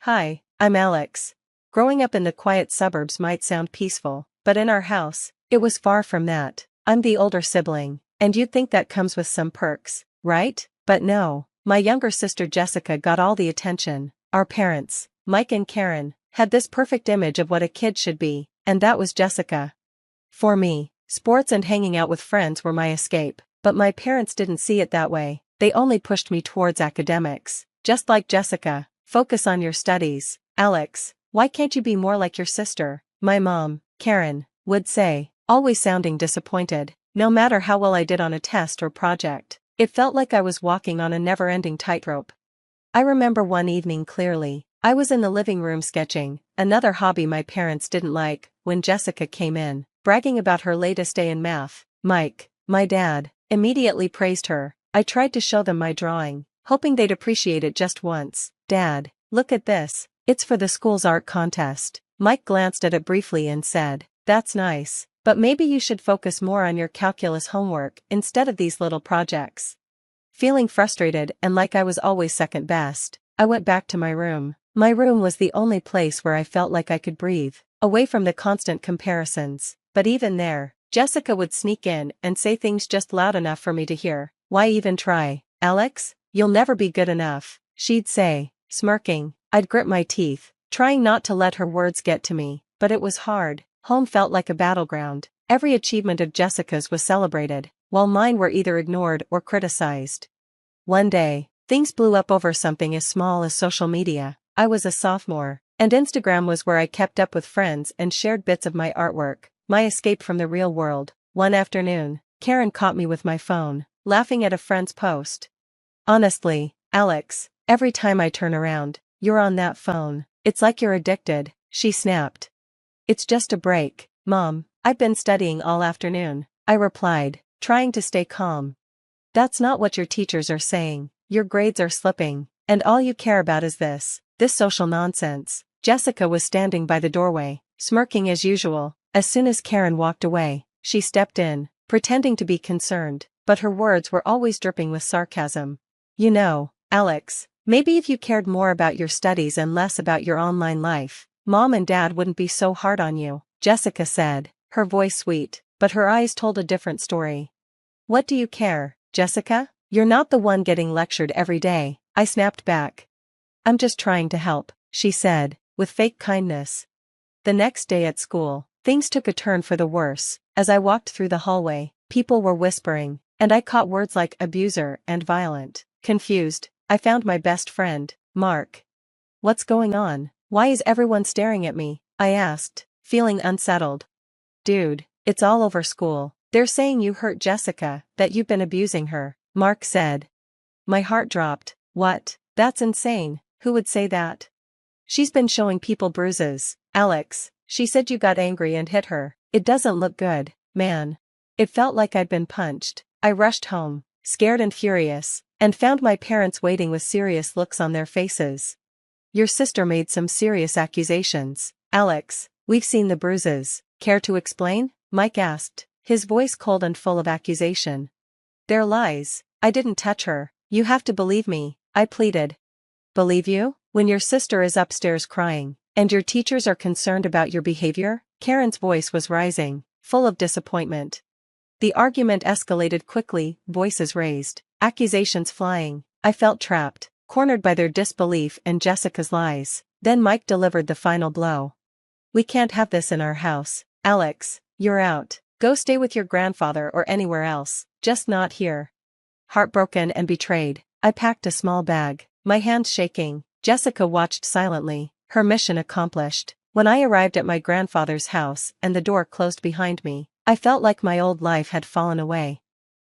Hi, I'm Alex. Growing up in the quiet suburbs might sound peaceful, but in our house, it was far from that. I'm the older sibling, and you'd think that comes with some perks, right? But no, my younger sister Jessica got all the attention. Our parents, Mike and Karen, had this perfect image of what a kid should be, and that was Jessica. For me, sports and hanging out with friends were my escape, but my parents didn't see it that way. They only pushed me towards academics. Just like Jessica, focus on your studies. Alex, why can't you be more like your sister? My mom, Karen, would say, always sounding disappointed. No matter how well I did on a test or project, it felt like I was walking on a never-ending tightrope. I remember one evening clearly. I was in the living room sketching, another hobby my parents didn't like, when Jessica came in, bragging about her latest A in math. Mike, my dad, immediately praised her. I tried to show them my drawing, hoping they'd appreciate it just once. Dad, look at this, it's for the school's art contest. Mike glanced at it briefly and said, that's nice, but maybe you should focus more on your calculus homework instead of these little projects. Feeling frustrated and like I was always second best, I went back to my room. My room was the only place where I felt like I could breathe, away from the constant comparisons. But even there, Jessica would sneak in and say things just loud enough for me to hear. Why even try? Alex, you'll never be good enough, she'd say, smirking. I'd grit my teeth, trying not to let her words get to me, but it was hard. Home felt like a battleground. Every achievement of Jessica's was celebrated, while mine were either ignored or criticized. One day, things blew up over something as small as social media. I was a sophomore, and Instagram was where I kept up with friends and shared bits of my artwork, my escape from the real world. One afternoon, Karen caught me with my phone, laughing at a friend's post. Honestly, Alex, every time I turn around, you're on that phone. It's like you're addicted, she snapped. It's just a break, Mom. I've been studying all afternoon, I replied, trying to stay calm. That's not what your teachers are saying. Your grades are slipping, and all you care about is this social nonsense. Jessica was standing by the doorway, smirking as usual. As soon as Karen walked away, she stepped in, pretending to be concerned, but her words were always dripping with sarcasm. You know, Alex, maybe if you cared more about your studies and less about your online life, Mom and Dad wouldn't be so hard on you, Jessica said, her voice sweet, but her eyes told a different story. What do you care, Jessica? You're not the one getting lectured every day, I snapped back. I'm just trying to help, she said, with fake kindness. The next day at school, things took a turn for the worse. As I walked through the hallway, people were whispering, and I caught words like abuser and violent. Confused, I found my best friend, Mark. What's going on? Why is everyone staring at me? I asked, feeling unsettled. Dude, it's all over school. They're saying you hurt Jessica, that you've been abusing her, Mark said. My heart dropped. What? That's insane. Who would say that? She's been showing people bruises. Alex, she said you got angry and hit her. It doesn't look good, man. It felt like I'd been punched. I rushed home, scared and furious, and found my parents waiting with serious looks on their faces. Your sister made some serious accusations. Alex, we've seen the bruises. Care to explain? Mike asked, his voice cold and full of accusation. They're lies. I didn't touch her. You have to believe me, I pleaded. Believe you? When your sister is upstairs crying, and your teachers are concerned about your behavior? Karen's voice was rising, full of disappointment. The argument escalated quickly, voices raised, accusations flying. I felt trapped, cornered by their disbelief and Jessica's lies. Then Mike delivered the final blow. We can't have this in our house. Alex, you're out. Go stay with your grandfather or anywhere else, just not here. Heartbroken and betrayed, I packed a small bag, my hands shaking. Jessica watched silently, her mission accomplished. When I arrived at my grandfather's house and the door closed behind me, I felt like my old life had fallen away.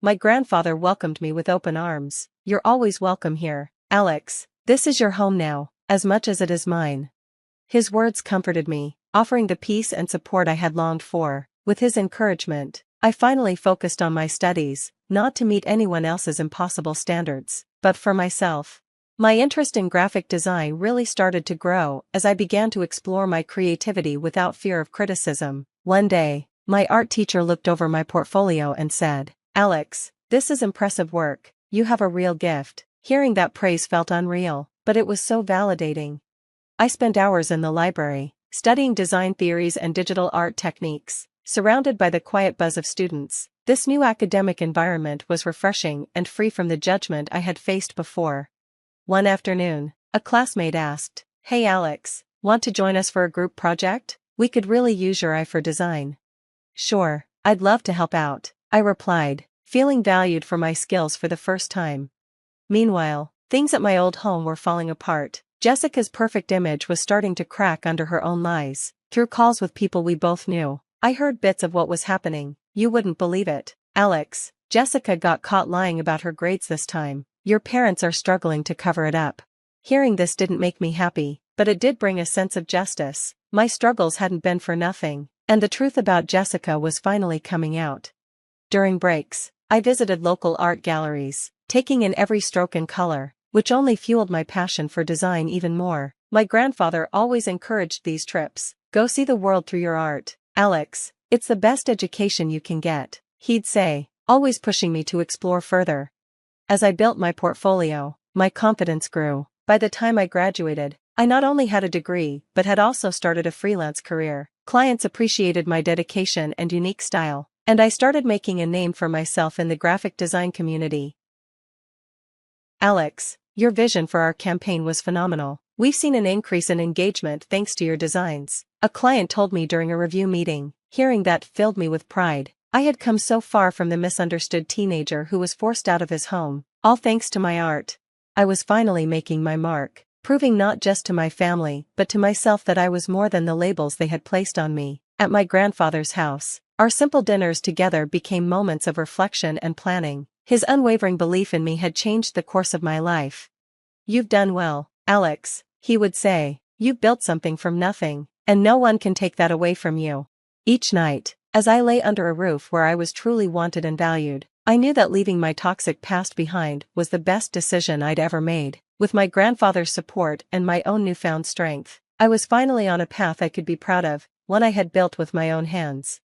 My grandfather welcomed me with open arms. You're always welcome here, Alex. This is your home now, as much as it is mine. His words comforted me, offering the peace and support I had longed for. With his encouragement, I finally focused on my studies, not to meet anyone else's impossible standards, but for myself. My interest in graphic design really started to grow as I began to explore my creativity without fear of criticism. One day, my art teacher looked over my portfolio and said, Alex, this is impressive work. You have a real gift. Hearing that praise felt unreal, but it was so validating. I spent hours in the library, studying design theories and digital art techniques, surrounded by the quiet buzz of students. This new academic environment was refreshing and free from the judgment I had faced before. One afternoon, a classmate asked, "Hey Alex, want to join us for a group project? We could really use your eye for design." "Sure, I'd love to help out," I replied, feeling valued for my skills for the first time. Meanwhile, things at my old home were falling apart. Jessica's perfect image was starting to crack under her own lies. Through calls with people we both knew, I heard bits of what was happening. "You wouldn't believe it, Alex. Jessica got caught lying about her grades this time. Your parents are struggling to cover it up." Hearing this didn't make me happy, but it did bring a sense of justice. My struggles hadn't been for nothing, and the truth about Jessica was finally coming out. During breaks, I visited local art galleries, taking in every stroke and color, which only fueled my passion for design even more. My grandfather always encouraged these trips. "Go see the world through your art, Alex. It's the best education you can get," he'd say, always pushing me to explore further. As I built my portfolio, my confidence grew. By the time I graduated, I not only had a degree but had also started a freelance career. Clients appreciated my dedication and unique style, and I started making a name for myself in the graphic design community. "Alex, your vision for our campaign was phenomenal. We've seen an increase in engagement thanks to your designs," a client told me during a review meeting. Hearing that filled me with pride. I had come so far from the misunderstood teenager who was forced out of his home, all thanks to my art. I was finally making my mark, proving not just to my family but to myself that I was more than the labels they had placed on me. At my grandfather's house, our simple dinners together became moments of reflection and planning. His unwavering belief in me had changed the course of my life. "You've done well, Alex," he would say. "You've built something from nothing, and no one can take that away from you." Each night, as I lay under a roof where I was truly wanted and valued, I knew that leaving my toxic past behind was the best decision I'd ever made. With my grandfather's support and my own newfound strength, I was finally on a path I could be proud of, one I had built with my own hands.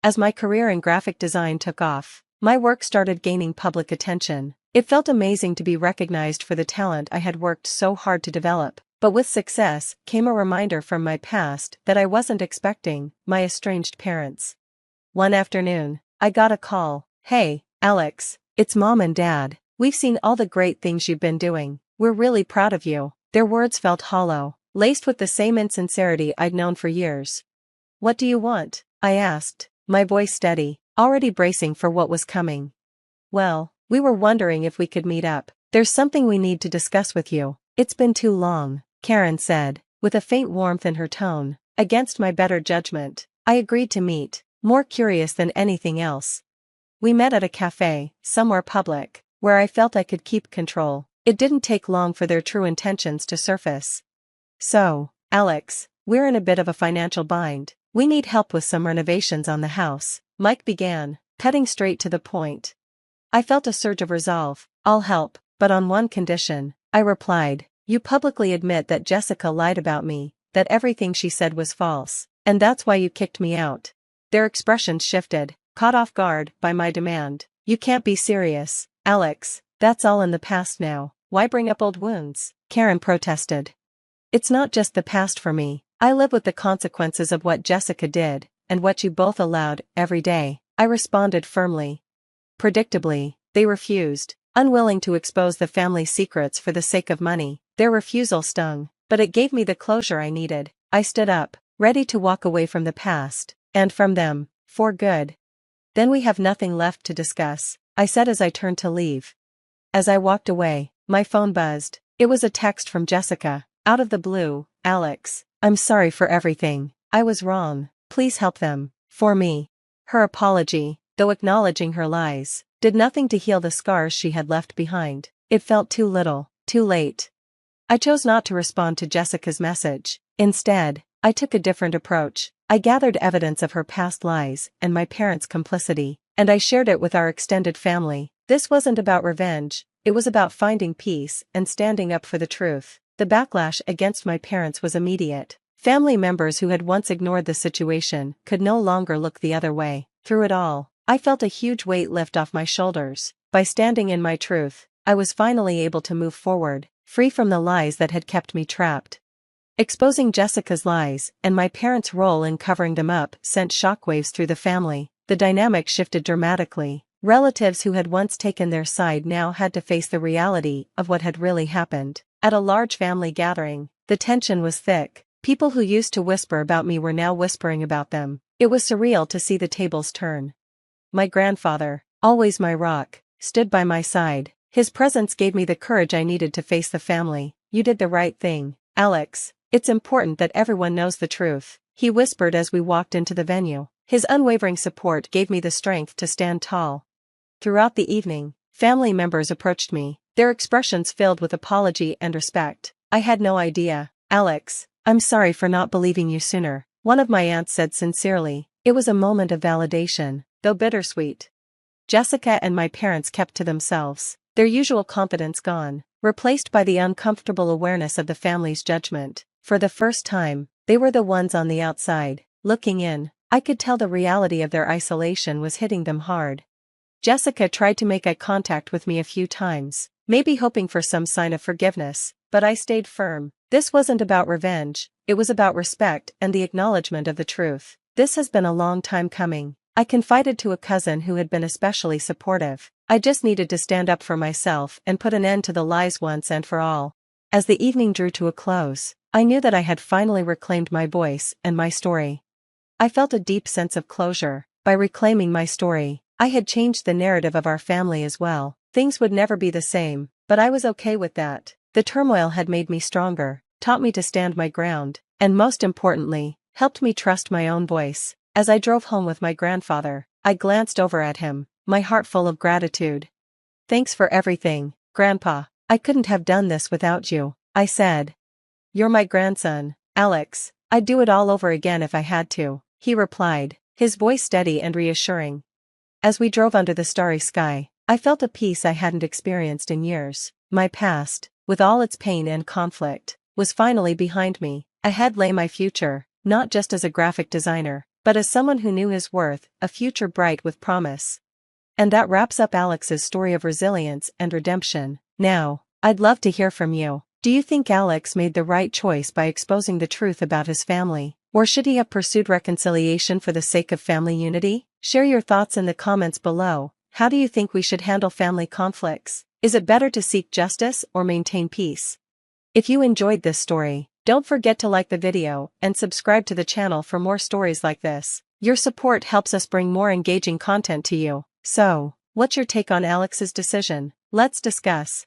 As my career in graphic design took off, my work started gaining public attention. It felt amazing to be recognized for the talent I had worked so hard to develop. But with success came a reminder from my past that I wasn't expecting: my estranged parents. One afternoon, I got a call. "Hey, Alex, it's Mom and Dad. We've seen all the great things you've been doing. We're really proud of you." Their words felt hollow, laced with the same insincerity I'd known for years. "What do you want?" I asked, my voice steady, already bracing for what was coming. "Well, we were wondering if we could meet up. There's something we need to discuss with you. It's been too long," Karen said, with a faint warmth in her tone. Against my better judgment, I agreed to meet, more curious than anything else. We met at a cafe, somewhere public, where I felt I could keep control. It didn't take long for their true intentions to surface. "So, Alex, we're in a bit of a financial bind. We need help with some renovations on the house," Mike began, cutting straight to the point. I felt a surge of resolve. "I'll help, but on one condition," I replied. "You publicly admit that Jessica lied about me, that everything she said was false, and that's why you kicked me out." Their expressions shifted, caught off guard by my demand. "You can't be serious, Alex. That's all in the past now. Why bring up old wounds?" Karen protested. "It's not just the past for me. I live with the consequences of what Jessica did, and what you both allowed, every day," I responded firmly. Predictably, they refused, unwilling to expose the family's secrets for the sake of money. Their refusal stung, but it gave me the closure I needed. I stood up, ready to walk away from the past, and from them, for good. "Then we have nothing left to discuss," I said as I turned to leave. As I walked away, my phone buzzed. It was a text from Jessica. Out of the blue. "Alex, I'm sorry for everything. I was wrong. Please help them, for me." Her apology, though acknowledging her lies, did nothing to heal the scars she had left behind. It felt too little, too late. I chose not to respond to Jessica's message. Instead, I took a different approach. I gathered evidence of her past lies and my parents' complicity, and I shared it with our extended family. This wasn't about revenge, it was about finding peace and standing up for the truth. The backlash against my parents was immediate. Family members who had once ignored the situation could no longer look the other way. Through it all, I felt a huge weight lift off my shoulders. By standing in my truth, I was finally able to move forward, free from the lies that had kept me trapped. Exposing Jessica's lies and my parents' role in covering them up sent shockwaves through the family. The dynamic shifted dramatically. Relatives who had once taken their side now had to face the reality of what had really happened. At a large family gathering, the tension was thick. People who used to whisper about me were now whispering about them. It was surreal to see the tables turn. My grandfather, always my rock, stood by my side. His presence gave me the courage I needed to face the family. "You did the right thing, Alex. It's important that everyone knows the truth," he whispered as we walked into the venue. His unwavering support gave me the strength to stand tall. Throughout the evening, family members approached me, their expressions filled with apology and respect. "I had no idea, Alex. I'm sorry for not believing you sooner," one of my aunts said sincerely. It was a moment of validation, though bittersweet. Jessica and my parents kept to themselves, their usual confidence gone, replaced by the uncomfortable awareness of the family's judgment. For the first time, they were the ones on the outside, looking in. I could tell the reality of their isolation was hitting them hard. Jessica tried to make eye contact with me a few times, maybe hoping for some sign of forgiveness, but I stayed firm. This wasn't about revenge, it was about respect and the acknowledgement of the truth. "This has been a long time coming," I confided to a cousin who had been especially supportive. "I just needed to stand up for myself and put an end to the lies once and for all." As the evening drew to a close, I knew that I had finally reclaimed my voice and my story. I felt a deep sense of closure. By reclaiming my story, I had changed the narrative of our family as well. Things would never be the same, but I was okay with that. The turmoil had made me stronger, taught me to stand my ground, and most importantly, helped me trust my own voice. As I drove home with my grandfather, I glanced over at him, my heart full of gratitude. "Thanks for everything, Grandpa. I couldn't have done this without you," I said. "You're my grandson, Alex. I'd do it all over again if I had to," he replied, his voice steady and reassuring. As we drove under the starry sky, I felt a peace I hadn't experienced in years. My past, with all its pain and conflict, was finally behind me. Ahead lay my future, not just as a graphic designer, but as someone who knew his worth, a future bright with promise. And that wraps up Alex's story of resilience and redemption. Now, I'd love to hear from you. Do you think Alex made the right choice by exposing the truth about his family? Or should he have pursued reconciliation for the sake of family unity? Share your thoughts in the comments below. How do you think we should handle family conflicts? Is it better to seek justice or maintain peace? If you enjoyed this story, don't forget to like the video and subscribe to the channel for more stories like this. Your support helps us bring more engaging content to you. So, what's your take on Alex's decision? Let's discuss.